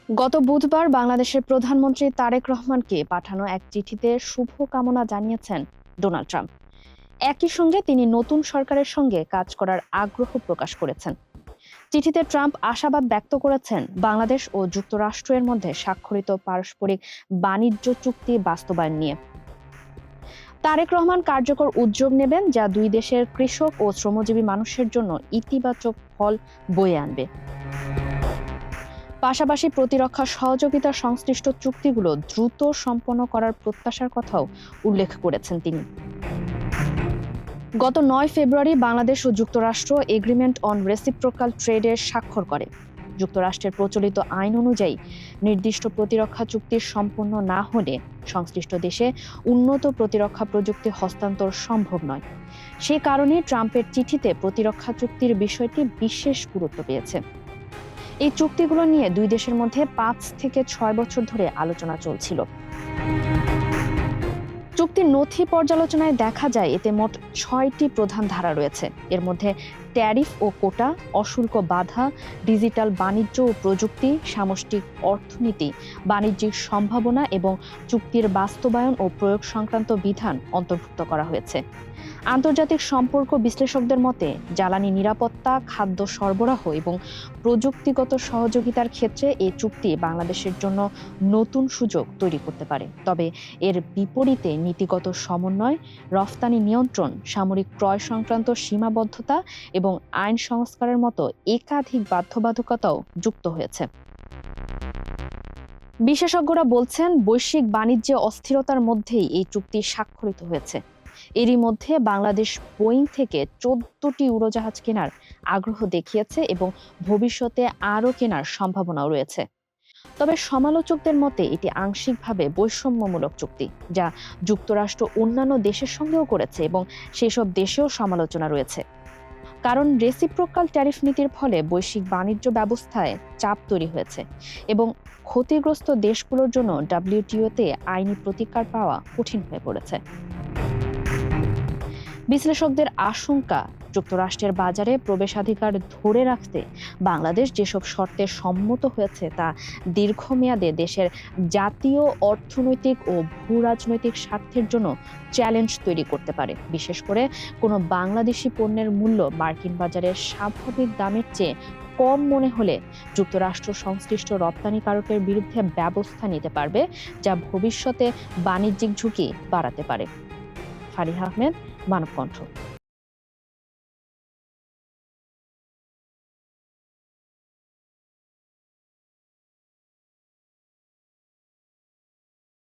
গত বুধবার বাংলাদেশের প্রধানমন্ত্রী তারেক রহমানকে পাঠানো এক চিঠিতে শুভকামনা জানিয়েছেন ডোনাল্ড ট্রাম্প। একই সঙ্গে তিনি নতুন সরকারের সঙ্গে কাজ করার আগ্রহ প্রকাশ করেছেন। চিঠিতে ট্রাম্প আশাবাদ ব্যক্ত করেছেন বাংলাদেশ ও যুক্তরাষ্ট্রের মধ্যে স্বাক্ষরিত পারস্পরিক বাণিজ্য চুক্তি বাস্তবায়ন নিয়ে। তারেক রহমান কার্যকর উদ্যোগ নেবেন যা দুই দেশের কৃষক ও শ্রমজীবী মানুষের জন্য ইতিবাচক ফল বয়ে আনবে। পাশাপাশি প্রতিরক্ষা সহযোগিতা সংশ্লিষ্ট চুক্তিগুলো দ্রুত সম্পন্ন করার প্রত্যাশার কথাও উল্লেখ করেছেন তিনি। গত ৯ ফেব্রুয়ারি বাংলাদেশ ও যুক্তরাষ্ট্র এগ্রিমেন্ট অন রেসিপ্রোকাল ট্রেডের স্বাক্ষর করে। যুক্তরাষ্ট্রের প্রচলিত আইন অনুযায়ী নির্দিষ্ট প্রতিরক্ষা চুক্তি সম্পন্ন না হলে সংশ্লিষ্ট দেশে উন্নত প্রতিরক্ষা প্রযুক্তি হস্তান্তর সম্ভব নয়। সে কারণে ট্রাম্পের চিঠিতে প্রতিরক্ষা চুক্তির বিষয়টি বিশেষ গুরুত্ব পেয়েছে। এই চুক্তিগুলো নিয়ে দুই দেশের মধ্যে ৫ থেকে ৬ বছর ধরে আলোচনা চলছিল। চুক্তির নথি পর্যালোচনায় দেখা যায় এতে মোট ৬টি প্রধান ধারা রয়েছে। এর মধ্যে ট্যারিফ ও কোটা, অশুল্ক বাধা, ডিজিটাল বাণিজ্য ও প্রযুক্তি, সামষ্টিক অর্থনীতি, বাণিজ্যিক সম্ভাবনা এবং চুক্তির বাস্তবায়ন ও প্রয়োগ সংক্রান্ত বিধান অন্তর্ভুক্ত করা হয়েছে। আন্তর্জাতিক সম্পর্ক বিশ্লেষকদের মতে জ্বালানি নিরাপত্তা, খাদ্য সরবরাহ এবং প্রযুক্তিগত সহযোগিতার ক্ষেত্রে এই চুক্তি বাংলাদেশের জন্য নতুন সুযোগ তৈরি করতে পারে। তবে এর বিপরীতে নীতিগত সমন্বয়, রফতানি নিয়ন্ত্রণ, সামরিক ক্রয় সংক্রান্ত সীমাবদ্ধতা এবং আইন সংস্কারের মতো একাধিক বাধ্যবাধকতাও যুক্ত হয়েছে। বিশেষজ্ঞরা বলছেন বৈশ্বিক বাণিজ্যে অস্থিরতার মধ্যেই এই চুক্তি স্বাক্ষরিত হয়েছে। এরই মধ্যে বাংলাদেশ বোয়িং থেকে ১৪টি উড়োজাহাজ কেনার আগ্রহ দেখিয়েছে এবং ভবিষ্যতে আরও কেনার সম্ভাবনাও রয়েছে। তবে সমালোচকদের মতে এটি আংশিকভাবে বৈষম্যমূলক চুক্তি, যা যুক্তরাষ্ট্র অন্যান্য দেশের সঙ্গেও করেছে এবং সেসব দেশেও সমালোচনা রয়েছে। কারণ রেসিপ্রোকাল ট্যারিফ নীতির ফলে বৈশ্বিক বাণিজ্য ব্যবস্থায় চাপ তৈরি হয়েছে এবং ক্ষতিগ্রস্ত দেশগুলোর জন্য ডব্লিউটিওতে আইনি প্রতিকার পাওয়া কঠিন হয়ে পড়েছে। বিশ্লেষকদের আশঙ্কা, যুক্তরাষ্ট্রের বাজারে প্রবেশাধিকার ধরে রাখতে বাংলাদেশ যেসব শর্তে সম্মত হয়েছে তা দীর্ঘমেয়াদে দেশের জাতীয় অর্থনৈতিক ও ভূ-রাজনৈতিক স্বার্থের জন্য চ্যালেঞ্জ তৈরি করতে পারে। বিশেষ করে কোনো বাংলাদেশি পণ্যের মূল্য মার্কিন বাজারের স্বাভাবিক দামের চেয়ে কম মনে হলে যুক্তরাষ্ট্র সংশ্লিষ্ট রপ্তানিকারকের বিরুদ্ধে ব্যবস্থা নিতে পারবে, যা ভবিষ্যতে বাণিজ্যিক ঝুঁকি বাড়াতে পারে। ফারিহা আহমেদ, মানবকণ্ঠ।